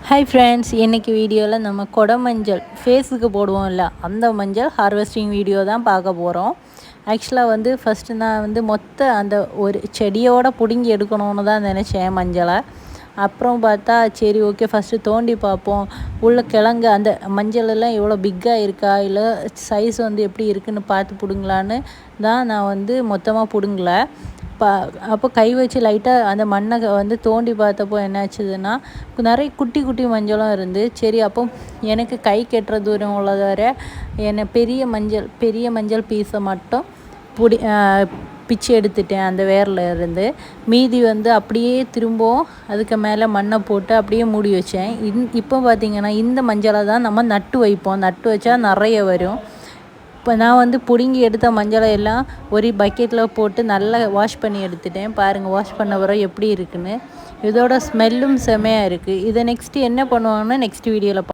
Hi friends, இன்றைக்கி வீடியோவில் நம்ம கொடை மஞ்சள் ஃபேஸுக்கு போடுவோம்ல, அந்த மஞ்சள் ஹார்வெஸ்டிங் வீடியோ தான் பார்க்க போகிறோம். ஆக்சுவலாக வந்து ஃபஸ்ட்டு நான் வந்து அந்த ஒரு செடியோடு பிடுங்கி எடுக்கணும்னு தான் நினச்சேன் மஞ்சளை. அப்புறம் பார்த்தா சரி ஓகே, ஃபஸ்ட்டு தோண்டி பார்ப்போம் உள்ள கிழங்கு அந்த மஞ்சளெல்லாம் எவ்வளோ பிக்காக இருக்கா இல்லை சைஸ் வந்து எப்படி இருக்குதுன்னு பார்த்து பிடுங்கலான்னு தான் நான் வந்து மொத்தமாக பிடுங்கலை. அப்போ கை வச்சு லைட்டாக அந்த மண்ணை வந்து தோண்டி பார்த்தப்போ என்னாச்சுதுன்னா நிறைய குட்டி குட்டி மஞ்சளும் இருந்து, சரி அப்போ எனக்கு கை கெட்டுற தூரம் உள்ளது வரை என்னை பெரிய மஞ்சள் பீஸை மட்டும் பிச்சு எடுத்துட்டேன் அந்த வேரில் இருந்து. மீதி வந்து அப்படியே திரும்பவும் அதுக்கு மேலே மண்ணை போட்டு அப்படியே மூடி வச்சேன். இப்போ பார்த்திங்கன்னா இந்த மஞ்சளை தான் நம்ம நட்டு வைப்போம். நட்டு வச்சா நிறைய வரும். இப்போ நான் வந்து பிடுங்கி எடுத்த மஞ்சளை எல்லாம் ஒரு பக்கெட்டில் போட்டு நல்லா வாஷ் பண்ணி எடுத்துட்டேன். பாருங்கள், வாஷ் பண்ண பிறகு எப்படி இருக்குன்னு. இதோட ஸ்மெல்லும் செமையாக இருக்குது. இதை நெக்ஸ்ட்டு என்ன பண்ணுவாங்கன்னா நெக்ஸ்ட் வீடியோவில்